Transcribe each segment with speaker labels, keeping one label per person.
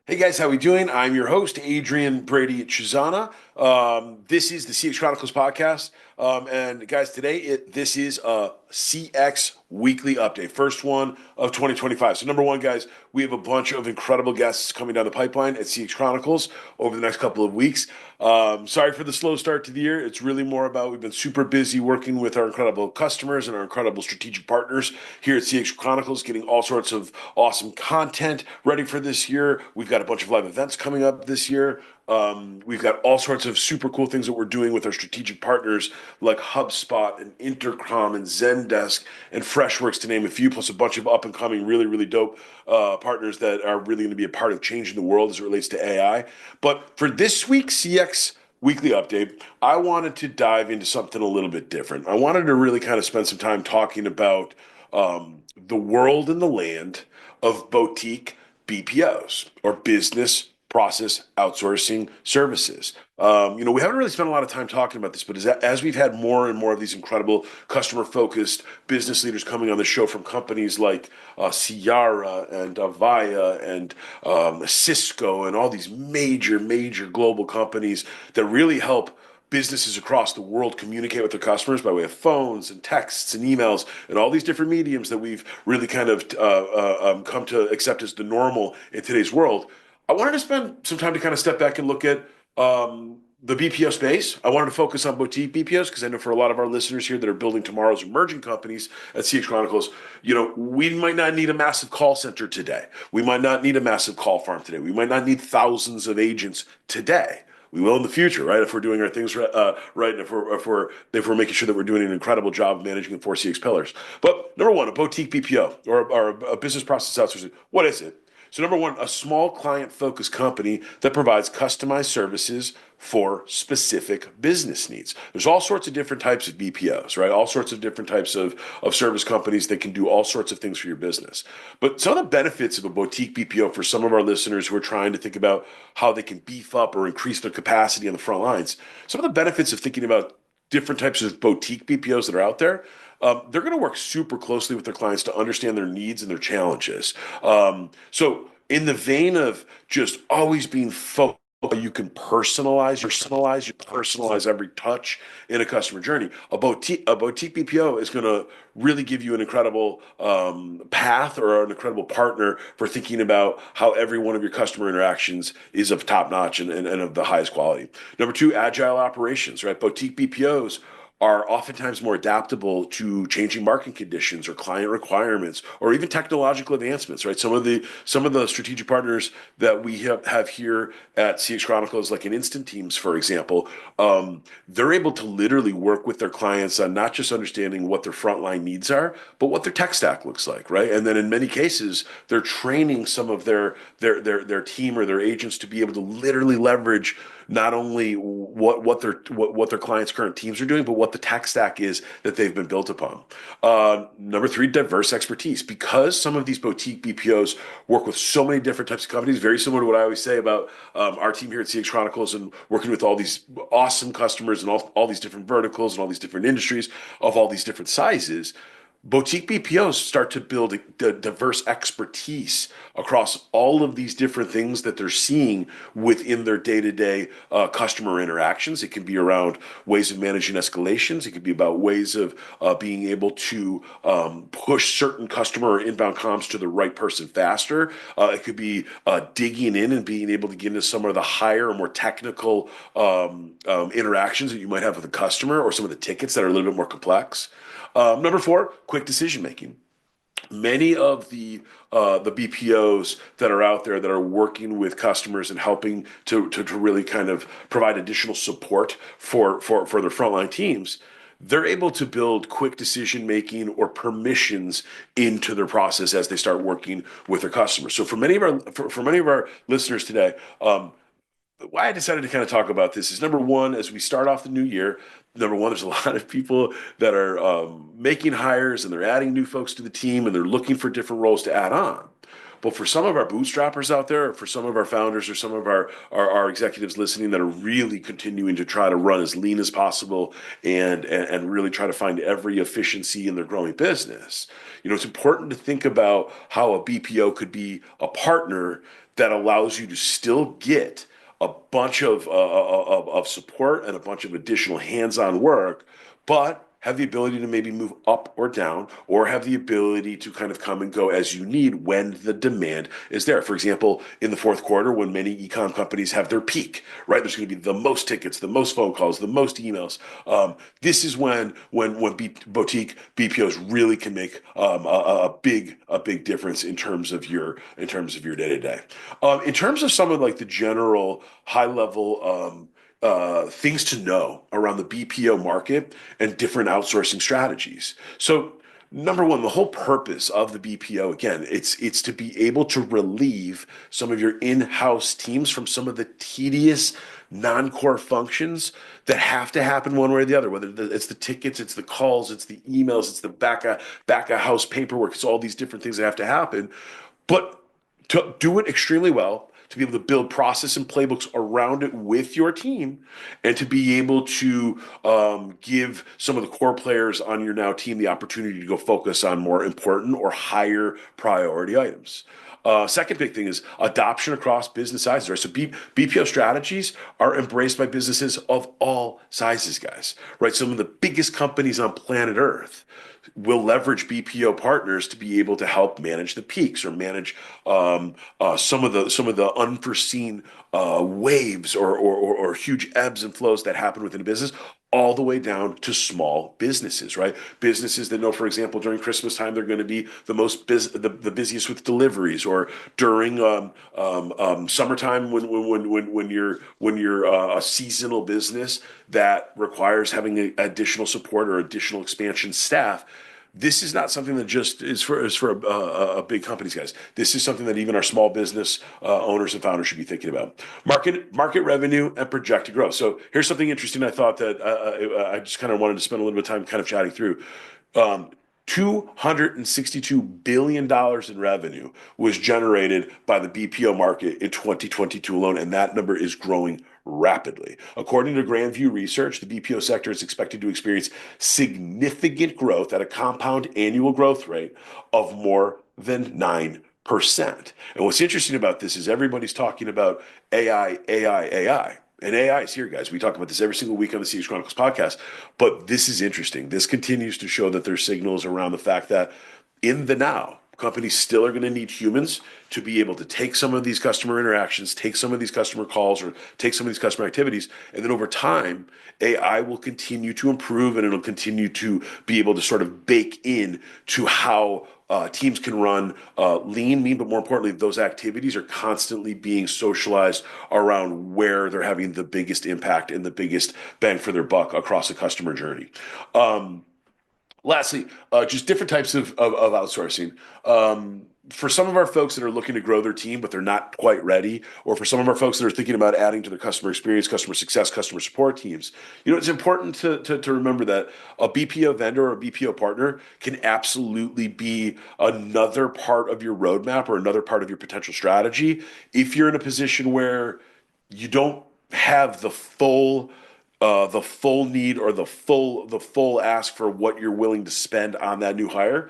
Speaker 1: Hey guys, how we doing? I'm your host, Adrian Brady Chizana. This is the CX Chronicles Podcast. And guys, this is a CX weekly update, first one of 2025. So number one, guys, we have a bunch of incredible guests coming down the pipeline at CX Chronicles over the next couple of weeks. Sorry for the slow start to the year. It's really more about we've been super busy working with our incredible customers and our incredible strategic partners here at CX Chronicles, getting all sorts of awesome content ready for this year. We've got a bunch of live events coming up this year. We've got all sorts of super cool things that we're doing with our strategic partners like HubSpot and Intercom and Zendesk and Freshworks, to name a few, plus a bunch of up and coming, really, really dope partners that are really going to be a part of changing the world as it relates to AI. But for this week's CX weekly update, I wanted to dive into something a little bit different. I wanted to really kind of spend some time talking about the world and the land of boutique BPOs or business process outsourcing services. We haven't really spent a lot of time talking about this, but as we've had more and more of these incredible customer-focused business leaders coming on the show from companies like Ciara and Avaya and Cisco and all these major, major global companies that really help businesses across the world communicate with their customers by way of phones and texts and emails and all these different mediums that we've really kind of come to accept as the normal in today's world. I wanted to spend some time to kind of step back and look at the BPO space. I wanted to focus on boutique BPOs because I know for a lot of our listeners here that are building tomorrow's emerging companies at CX Chronicles, we might not need a massive call center today. We might not need a massive call farm today. We might not need thousands of agents today. We will in the future, right? If we're doing our things right, and if we're making sure that we're doing an incredible job of managing the four CX pillars. But number one, a boutique BPO or a business process outsourcing. What is it? So number one, a small client-focused company that provides customized services for specific business needs. There's all sorts of different types of BPOs, right? All sorts of different types of service companies that can do all sorts of things for your business. But some of the benefits of a boutique BPO for some of our listeners who are trying to think about how they can beef up or increase their capacity on the front lines, some of the benefits of thinking about different types of boutique BPOs that are out there, they're going to work super closely with their clients to understand their needs and their challenges. So, in the vein of just always being focused, you can personalize every touch in a customer journey. A boutique BPO is going to really give you an incredible path or an incredible partner for thinking about how every one of your customer interactions is of top notch and of the highest quality. Number two, agile operations, right? Boutique BPOs are oftentimes more adaptable to changing market conditions or client requirements or even technological advancements, right? Some of the strategic partners that we have here at CX Chronicles, like in Instant Teams, for example, they're able to literally work with their clients on not just understanding what their frontline needs are, but what their tech stack looks like, right? And then in many cases, they're training some of their team or their agents to be able to literally leverage not only what their clients' current teams are doing, but what the tech stack is that they've been built upon. Number three, diverse expertise. Because some of these boutique BPOs work with so many different types of companies, very similar to what I always say about our team here at CX Chronicles and working with all these awesome customers and all these different verticals and all these different industries of all these different sizes. Boutique BPOs start to build a diverse expertise across all of these different things that they're seeing within their day-to-day customer interactions. It can be around ways of managing escalations. It could be about ways of being able to push certain customer or inbound comms to the right person faster. It could be digging in and being able to get into some of the higher or more technical interactions that you might have with a customer or some of the tickets that are a little bit more complex. Number four, quick decision making. Many of the BPOs that are out there that are working with customers and helping to really kind of provide additional support for their frontline teams, they're able to build quick decision making or permissions into their process as they start working with their customers. So for many of our listeners today, why I decided to kind of talk about this is number one, as we start off the new year, number one, there's a lot of people that are making hires and they're adding new folks to the team and they're looking for different roles to add on. But for some of our bootstrappers out there, or for some of our founders or some of our executives listening that are really continuing to try to run as lean as possible and really try to find every efficiency in their growing business, it's important to think about how a BPO could be a partner that allows you to still get a bunch of support and a bunch of additional hands-on work, but have the ability to maybe move up or down, or have the ability to kind of come and go as you need when the demand is there. For example, in the fourth quarter, when many e-com companies have their peak, right? There's going to be the most tickets, the most phone calls, the most emails. This is when boutique BPOs really can make a big difference in terms of your day to day. In terms of some of like the general high level things to know around the BPO market and different outsourcing strategies. So, number one, the whole purpose of the BPO, again, it's to be able to relieve some of your in-house teams from some of the tedious non-core functions that have to happen one way or the other, whether it's the tickets, it's the calls, it's the emails, it's the back of house paperwork, it's all these different things that have to happen. But to do it extremely well, to be able to build process and playbooks around it with your team, and to be able to give some of the core players on your now team the opportunity to go focus on more important or higher priority items. Second big thing is adoption across business sizes, right? So BPO strategies are embraced by businesses of all sizes, guys, right? Some of the biggest companies on planet Earth will leverage BPO partners to be able to help manage the peaks or manage some of the unforeseen waves or huge ebbs and flows that happen within a business, all the way down to small businesses, right? Businesses that know, for example, during Christmas time, they're going to be the busiest with deliveries, or during summertime when you're a seasonal business that requires having additional support or additional expansion staff. This is not something that just is for a big companies, guys. This is something that even our small business owners and founders should be thinking about. Market revenue and projected growth. So here's something interesting. I thought that I just kind of wanted to spend a little bit of time kind of chatting through. $262 billion in revenue was generated by the BPO market in 2022 alone, and that number is growing rapidly. According to Grandview Research, the BPO sector is expected to experience significant growth at a compound annual growth rate of more than 9%. And what's interesting about this is everybody's talking about AI, AI, AI. And AI is here, guys. We talk about this every single week on the CXChronicles podcast. But this is interesting. This continues to show that there's signals around the fact that in the now, companies still are going to need humans to be able to take some of these customer interactions, take some of these customer calls, or take some of these customer activities. And then over time, AI will continue to improve, and it'll continue to be able to sort of bake in to how teams can run lean, but more importantly, those activities are constantly being socialized around where they're having the biggest impact and the biggest bang for their buck across the customer journey. Lastly, just different types of outsourcing. For some of our folks that are looking to grow their team, but they're not quite ready, or for some of our folks that are thinking about adding to their customer experience, customer success, customer support teams, it's important to remember that a BPO vendor or a BPO partner can absolutely be another part of your roadmap or another part of your potential strategy if you're in a position where you don't have the full need or the full ask for what you're willing to spend on that new hire.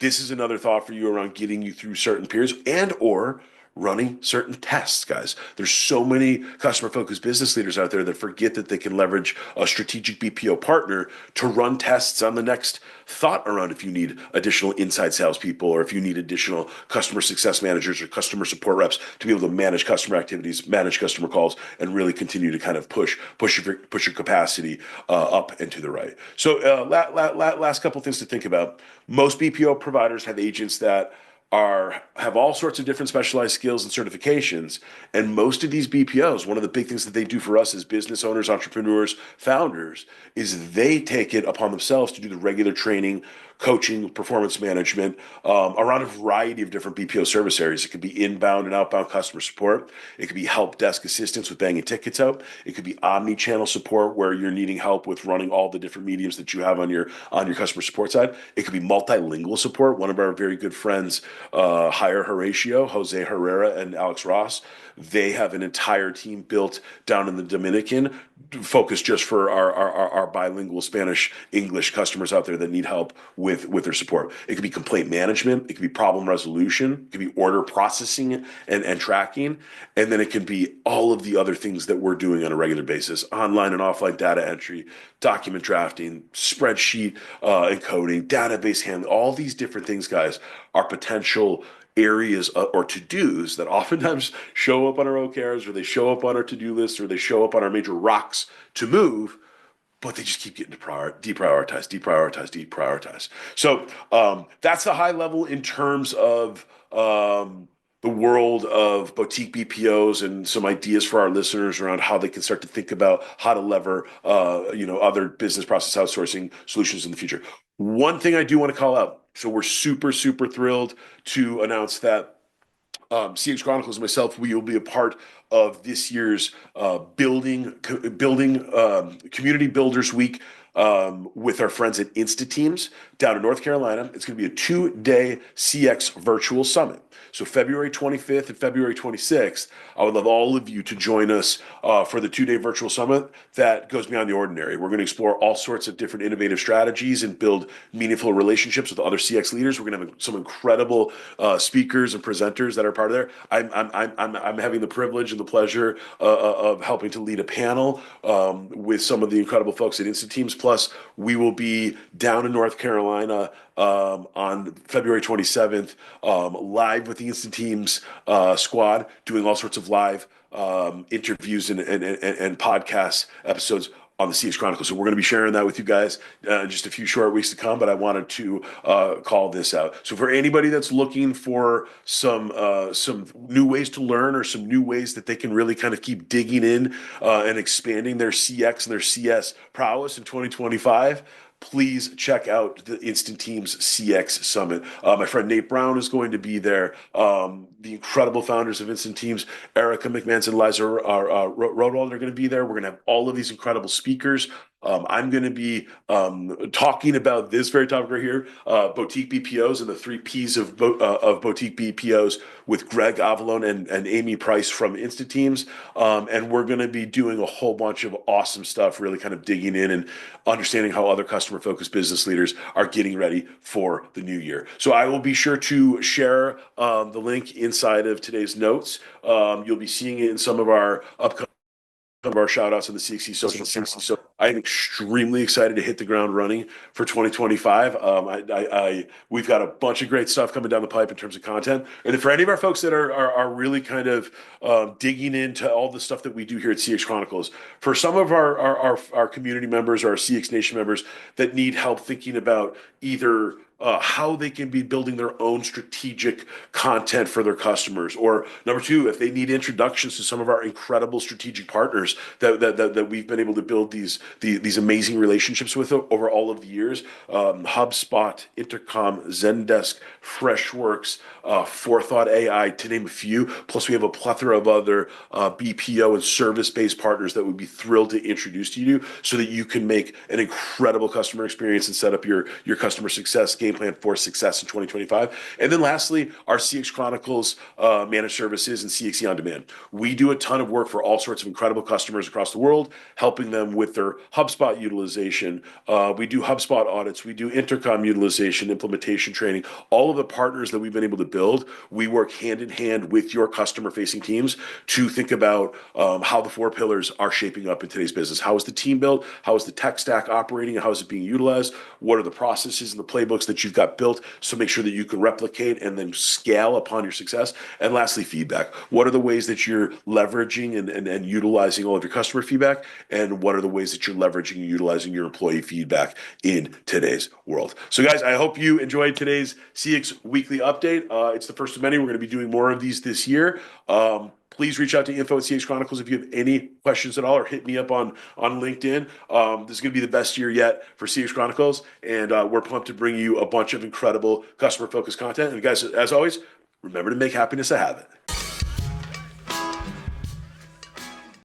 Speaker 1: This is another thought for you around getting you through certain periods and or running certain tests, guys. There's so many customer-focused business leaders out there that forget that they can leverage a strategic BPO partner to run tests on the next thought around if you need additional inside salespeople, or if you need additional customer success managers or customer support reps to be able to manage customer activities, manage customer calls, and really continue to kind of push your capacity up and to the right. So last couple things to think about. Most BPO providers have agents that have all sorts of different specialized skills and certifications. And most of these BPOs, one of the big things that they do for us as business owners, entrepreneurs, founders, is they take it upon themselves to do the regular training, coaching, performance management, around a variety of different BPO service areas. It could be inbound and outbound customer support. It could be help desk assistance with banging tickets out. It could be omni-channel support where you're needing help with running all the different mediums that you have on your customer support side. It could be multilingual support. One of our very good friends, Hire Horatio, Jose Herrera, and Alex Ross, they have an entire team built down in the Dominican, focused just for our bilingual Spanish English customers out there that need help with their support. It could be complaint management, it could be problem resolution, it could be order processing and tracking, and then it can be all of the other things that we're doing on a regular basis: online and offline data entry, document drafting, spreadsheet encoding, database handling. All these different things, guys, are potential areas or to-dos that oftentimes show up on our OKRs, or they show up on our to-do lists, or they show up on our major rocks to move, but they just keep getting deprioritized. So that's the high level in terms of the world of boutique BPOs and some ideas for our listeners around how they can start to think about how to lever other business process outsourcing solutions in the future. One thing I do want to call out. So we're super, super thrilled to announce that CX Chronicles and myself, we will be a part of this year's building Community Builders Week with our friends at InstaTeams down in North Carolina. It's going to be a 2-day CX virtual summit. So February 25th and February 26th, I would love all of you to join us for the 2-day virtual summit that goes beyond the ordinary. We're going to explore all sorts of different innovative strategies and build meaningful relationships with other CX leaders. We're going to have some incredible speakers and presenters that are part of there. I'm having the privilege and the pleasure of helping to lead a panel with some of the incredible folks at InstaTeams. Plus, we will be down in North Carolina on February 27th, live with the InstaTeams squad, doing all sorts of live interviews and podcast episodes on the CX Chronicles. So we're going to be sharing that with you guys in just a few short weeks to come, but I wanted to call this out. So for anybody that's looking for some new ways to learn, or some new ways that they can really kind of keep digging in and expanding their CX and their CS prowess in 2025, please check out the InstaTeams CX Summit. My friend Nate Brown is going to be there. The incredible founders of InstaTeams, Erica McManus and Liza Rodwald, are going to be there. We're going to have all of these incredible speakers. I'm going to be talking about this very topic right here, boutique BPOs and the 3 Ps of boutique BPOs, with Greg Avalone and Amy Price from InstaTeams. And we're going to be doing a whole bunch of awesome stuff, really kind of digging in and understanding how other customer-focused business leaders are getting ready for the new year. So I will be sure to share the link inside of today's notes. You'll be seeing it in some of our upcoming shout outs in the CXC social. So I'm extremely excited to hit the ground running for 2025. We've got a bunch of great stuff coming down the pipe in terms of content. And then for any of our folks that are really kind of digging into all the stuff that we do here at CX Chronicles, for some of our community members or our CX Nation members that need help thinking about either how they can be building their own strategic content for their customers, or number 2, if they need introductions to some of our incredible strategic partners that we've been able to build these amazing relationships with over all of the years, HubSpot, Intercom, Zendesk, Freshworks, Forethought AI, to name a few. Plus, we have a plethora of other BPO and service-based partners that would be thrilled to introduce to you, so that you can make an incredible customer experience and set up your customer success game plan for success in 2025. And then lastly, our CX Chronicles managed services and CXE On Demand. We do a ton of work for all sorts of incredible customers across the world, helping them with their HubSpot utilization. We do HubSpot audits. We do Intercom utilization, implementation training. All of the partners that we've been able to build, we work hand in hand with your customer-facing teams to think about how the 4 pillars are shaping up in today's business. How is the team built? How is the tech stack operating? How is it being utilized? What are the processes and the playbooks that you've got built, so make sure that you can replicate and then scale upon your success? And lastly, feedback. What are the ways that you're leveraging and utilizing all of your customer feedback? And what are the ways that you're leveraging and utilizing your employee feedback in today's world? So guys, I hope you enjoyed today's CX Weekly Update. It's the first of many. We're going to be doing more of these this year. Please reach out to info at CX Chronicles if you have any questions at all, or hit me up on LinkedIn. This is going to be the best year yet for CX Chronicles, and we're pumped to bring you a bunch of incredible customer-focused content. And guys, as always, remember to make happiness a habit.